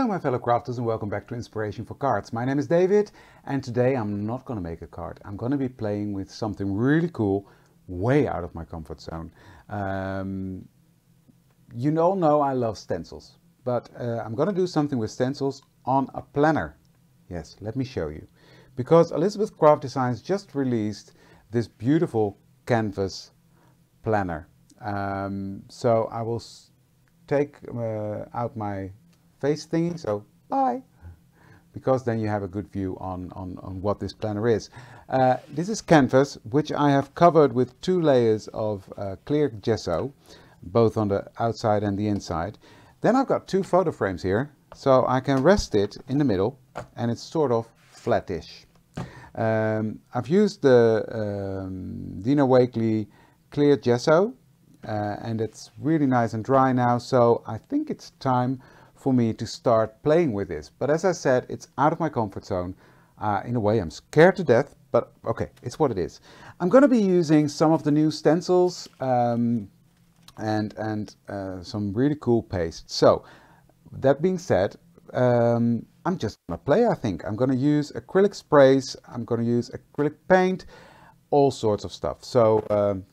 Hello my fellow crafters and welcome back to Inspiration for Cards. My name is David and today I'm not going to make a card. I'm going to be playing with something really cool, way out of my comfort zone. You all know I love stencils, but I'm going to do something with stencils on a planner. Yes, let me show you. Because Elizabeth Craft Designs just released this beautiful canvas planner. So I will take out my face thingy, so bye, because then you have a good view on what this planner is. This is canvas, which I have covered with 2 layers of clear gesso, both on the outside and the inside. Then I've got 2 photo frames here, so I can rest it in the middle and it's sort of flattish. I've used the Dina Wakley clear gesso and it's really nice and dry now, so I think it's time for me to start playing with this. But as I said, it's out of my comfort zone. In a way, I'm scared to death, but okay, it's what it is. I'm going to be using some of the new stencils and some really cool paste. So that being said, I'm just going to play, I think. I'm going to use acrylic sprays, I'm going to use acrylic paint, all sorts of stuff. So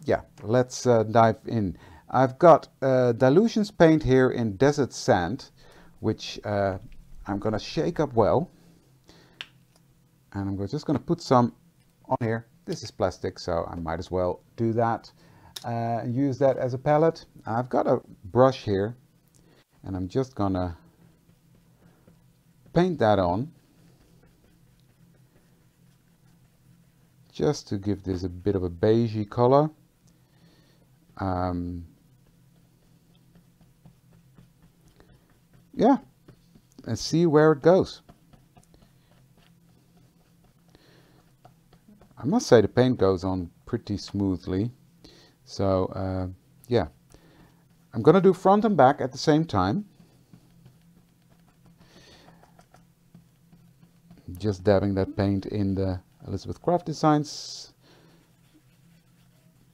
yeah, let's dive in. I've got dilutions paint here in desert sand, which I'm going to shake up well. And I'm just going to put some on here. This is plastic, so I might as well do that. Use that as a palette. I've got a brush here, and I'm just going to paint that on. Just to give this a bit of a beigey color. Yeah, and see where it goes. I must say the paint goes on pretty smoothly. So yeah, I'm gonna do front and back at the same time. Just dabbing that paint in the Elizabeth Craft Designs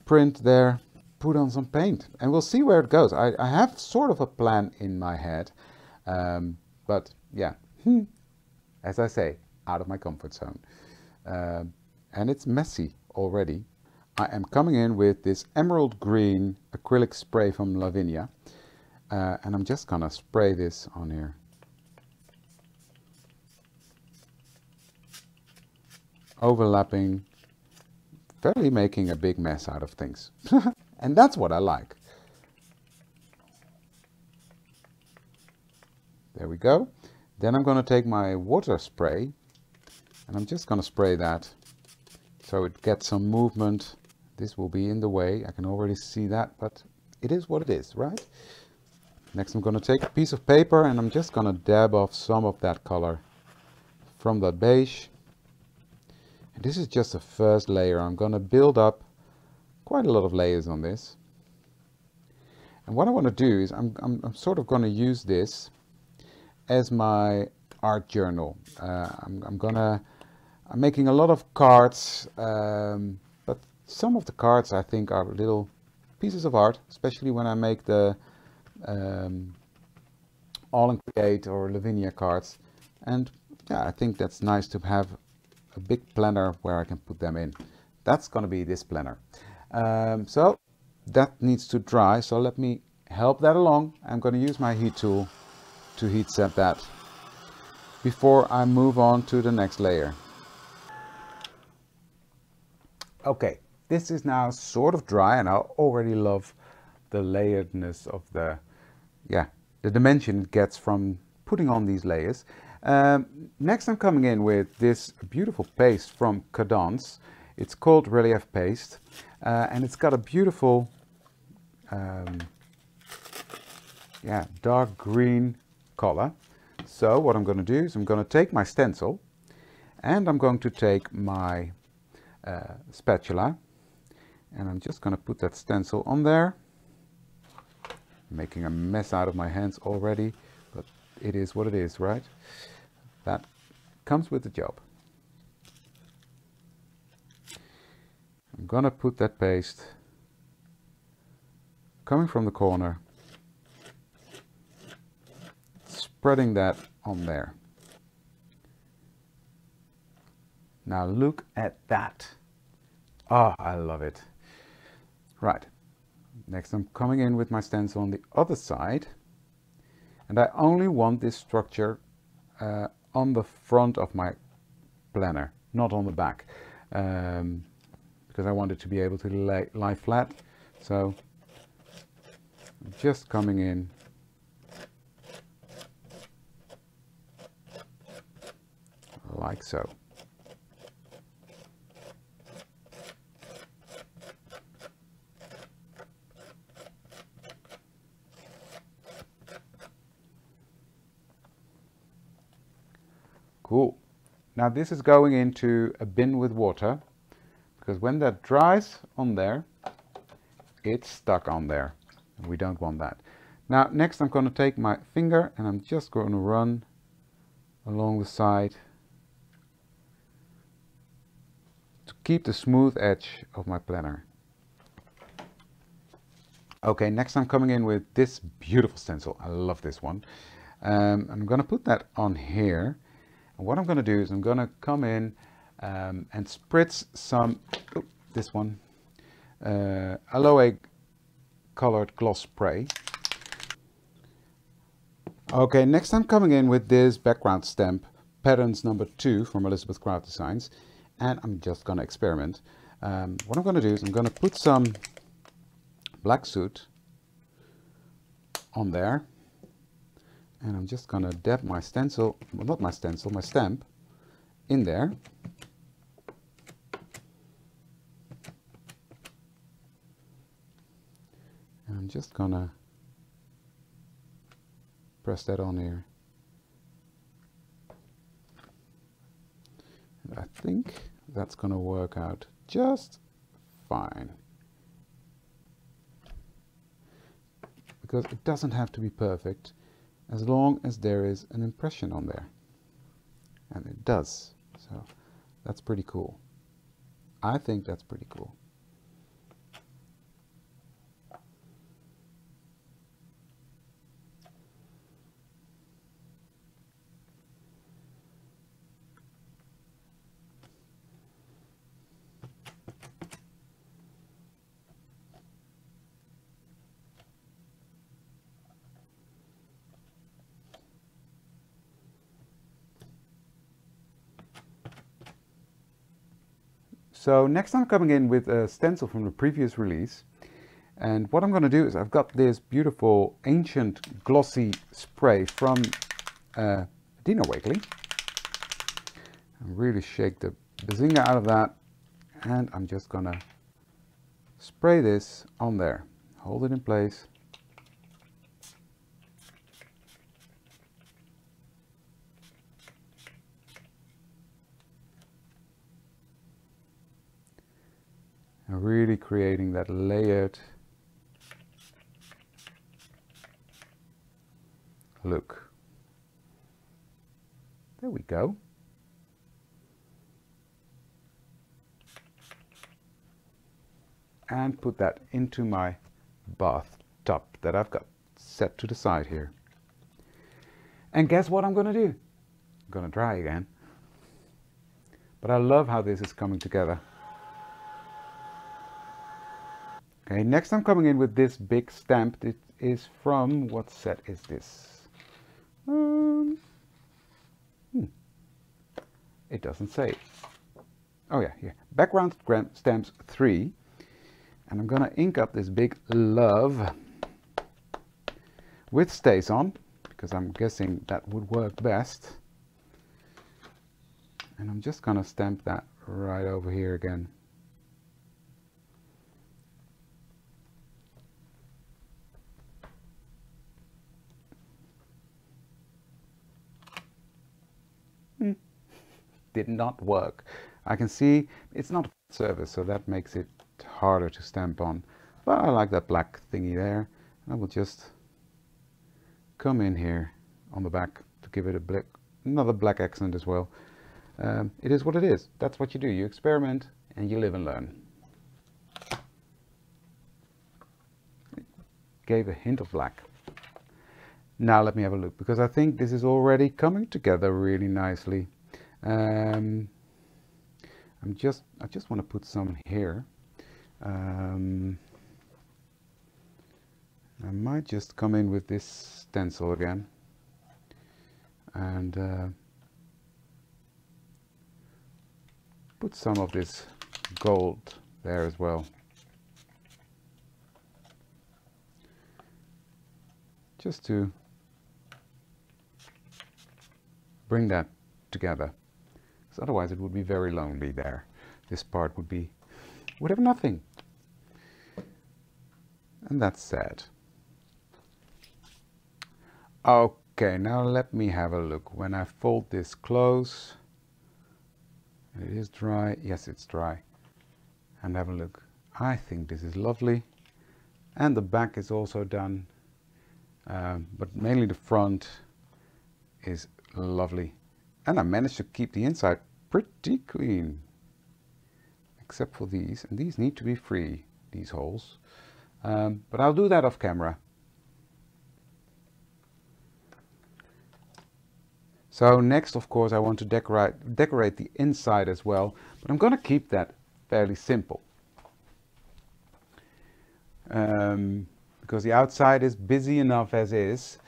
print there. Put on some paint and we'll see where it goes. I have sort of a plan in my head. But yeah, as I say, out of my comfort zone. And it's messy already. I am coming in with this emerald green acrylic spray from Lavinia. And I'm just gonna spray this on here. Overlapping, fairly making a big mess out of things. And that's what I like. There we go. Then I'm going to take my water spray and I'm just going to spray that so it gets some movement. This will be in the way, I can already see that, but it is what it is, right? Next I'm going to take a piece of paper and I'm just going to dab off some of that color from that beige. And this is just the first layer. I'm going to build up quite a lot of layers on this. And what I want to do is I'm sort of going to use this as my art journal. I'm making a lot of cards, but some of the cards I think are little pieces of art, especially when I make the All in Create or Lavinia cards. And yeah, I think that's nice to have a big planner where I can put them in. That's going to be this planner. So that needs to dry, so let me help that along. I'm going to use my heat tool to heat set that before I move on to the next layer. Okay, this is now sort of dry and I already love the layeredness of the dimension it gets from putting on these layers. Next I'm coming in with this beautiful paste from Cadence. It's called Relief Paste and it's got a beautiful dark green color. So what I'm going to do is I'm going to take my stencil and I'm going to take my spatula and I'm just going to put that stencil on there. Making a mess out of my hands already, but it is what it is, right? That comes with the job. I'm going to put that paste coming from the corner, spreading that on there. Now look at that. Oh, I love it. Right. Next I'm coming in with my stencil on the other side. And I only want this structure on the front of my planner, not on the back. Because I want it to be able to lie flat. So I'm just coming in like so. Cool. Now this is going into a bin with water, because when that dries on there, it's stuck on there. And we don't want that. Now next I'm going to take my finger and I'm just going to run along the side to keep the smooth edge of my planner. Okay, next I'm coming in with this beautiful stencil. I love this one. I'm going to put that on here. And what I'm going to do is I'm going to come in and spritz some, this one, aloe colored gloss spray. Okay, next I'm coming in with this background stamp, Patterns number 2 from Elizabeth Craft Designs. And I'm just going to experiment. What I'm going to do is I'm going to put some black soot on there. And I'm just going to dab my stencil, well, not my stencil, my stamp in there. And I'm just going to press that on here. And I think that's going to work out just fine. Because it doesn't have to be perfect, as long as there is an impression on there. And it does. So that's pretty cool. I think that's pretty cool. So next I'm coming in with a stencil from the previous release, and what I'm going to do is I've got this beautiful ancient glossy spray from Dina Wakley. Really shake the bazinga out of that, and I'm just going to spray this on there. Hold it in place. And really creating that layered look. There we go. And put that into my bathtub that I've got set to the side here. And guess what I'm going to do? I'm going to dry again. But I love how this is coming together. Okay, next I'm coming in with this big stamp. It is from, what set is this? It doesn't say. Oh yeah, here. Background Stamps 3. And I'm going to ink up this big love with StazOn, because I'm guessing that would work best. And I'm just going to stamp that right over here again. Did not work. I can see it's not a surface, so that makes it harder to stamp on. But I like that black thingy there. I will just come in here on the back to give it a another black accent as well. It is what it is. That's what you do. You experiment and you live and learn. Gave a hint of black. Now let me have a look, because I think this is already coming together really nicely. I just want to put some here. I might just come in with this stencil again and put some of this gold there as well. Just to bring that together, because otherwise it would be very lonely there. This part would have nothing, and that's sad. Okay, now let me have a look. When I fold this close, it is dry. Yes, it's dry. And have a look. I think this is lovely, and the back is also done. But mainly the front is lovely, and I managed to keep the inside pretty clean, except for these, and these need to be free, these holes, but I'll do that off camera. So next, of course, I want to decorate the inside as well, but I'm going to keep that fairly simple. Because the outside is busy enough as is,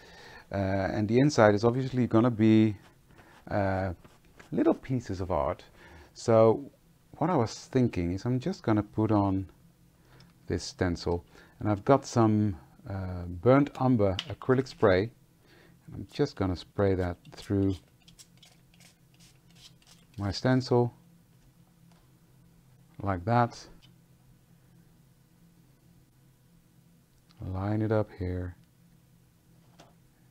and the inside is obviously going to be little pieces of art. So what I was thinking is I'm just going to put on this stencil, and I've got some burnt umber acrylic spray, and I'm just going to spray that through my stencil like that. Line it up here.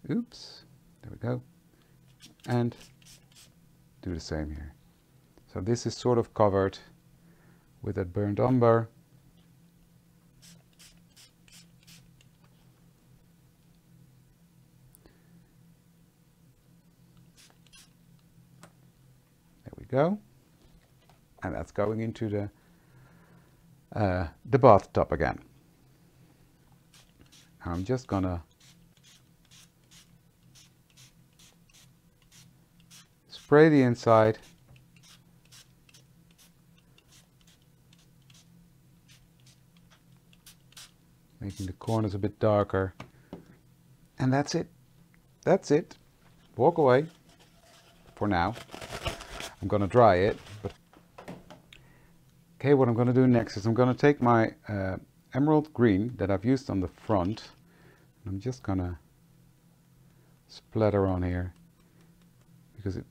Oops, there we go. And do the same here. So this is sort of covered with that burnt umber. There we go. And that's going into the bathtub again. I'm just gonna spray the inside, making the corners a bit darker, and that's it. That's it. Walk away for now. I'm gonna dry it, but okay, what I'm gonna do next is I'm gonna take my emerald green that I've used on the front, and I'm just gonna splatter on here because it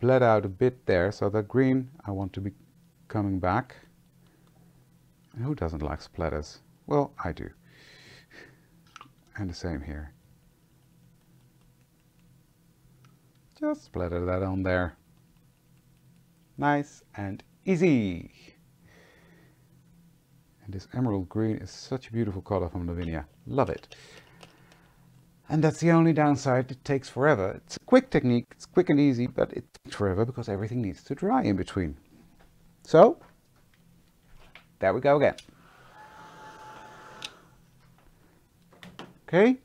bled out a bit there, so that green I want to be coming back. And who doesn't like splatters? Well, I do. And the same here. Just splatter that on there. Nice and easy. This emerald green is such a beautiful color from Lavinia. Love it. And that's the only downside. It takes forever. It's a quick technique. It's quick and easy, but it takes forever because everything needs to dry in between. So, there we go again. Okay,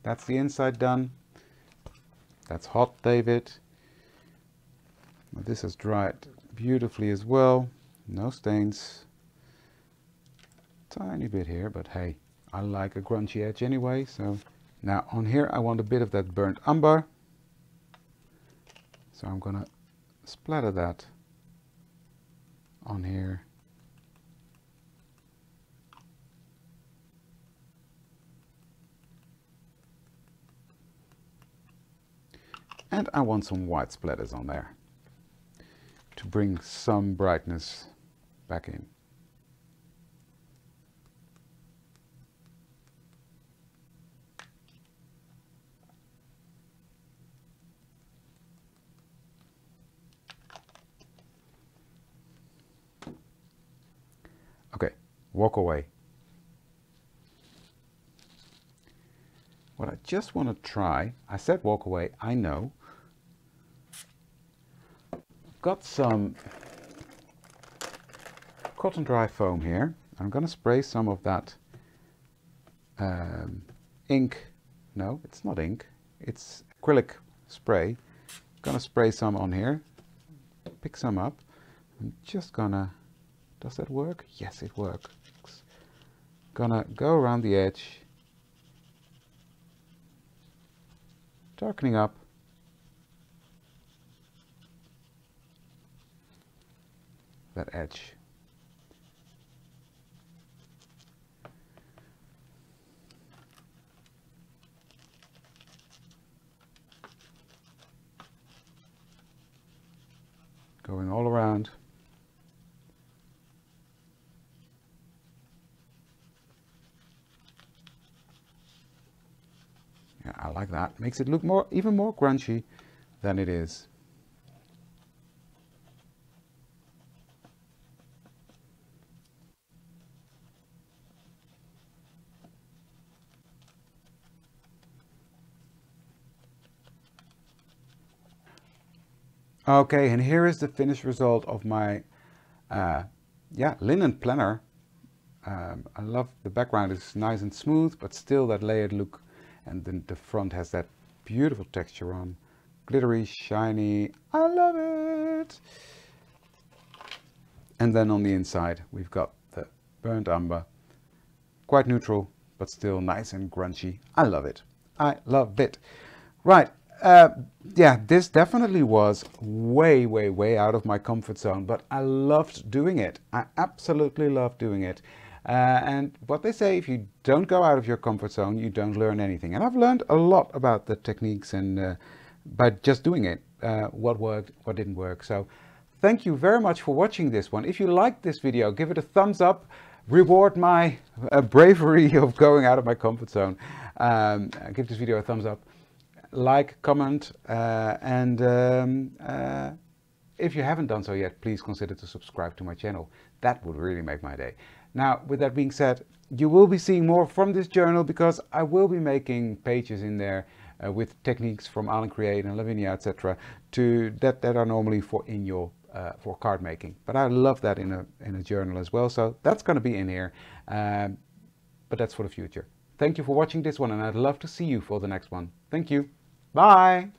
that's the inside done. That's hot, David. This has dried beautifully as well. No stains. Tiny bit here, but hey, I like a grungy edge anyway. So now on here I want a bit of that burnt umber, so I'm gonna splatter that on here. And I want some white splatters on there to bring some brightness back in. Okay, walk away. What I just want to try, I said walk away, I know. I've got some cotton dry foam here. I'm going to spray some of that ink. No, it's not ink. It's acrylic spray. Gonna spray some on here. Pick some up. I'm just gonna, does that work? Yes, it works. Gonna go around the edge, darkening up. That edge. Going all around. Yeah, I like that. Makes it look even more grungy than it is. Okay, and here is the finished result of my linen planner. I love the background is nice and smooth, but still that layered look, and then the front has that beautiful texture on, glittery, shiny. I love it. And then on the inside we've got the burnt umber, quite neutral, but still nice and grungy. I love it. I love it. Right. Yeah, this definitely was way out of my comfort zone, but I loved doing it. I absolutely loved doing it. And what they say, if you don't go out of your comfort zone, you don't learn anything. And I've learned a lot about the techniques and by just doing it, what worked, what didn't work. So thank you very much for watching this one. If you liked this video, give it a thumbs up. Reward my bravery of going out of my comfort zone. Give this video a thumbs up. Like, comment, and if you haven't done so yet, please consider to subscribe to my channel. That would really make my day. Now, with that being said, you will be seeing more from this journal because I will be making pages in there with techniques from Alan Create and Lavinia, etc. that are normally for card making. But I love that in a journal as well, so that's going to be in here. But that's for the future. Thank you for watching this one, and I'd love to see you for the next one. Thank you. Bye.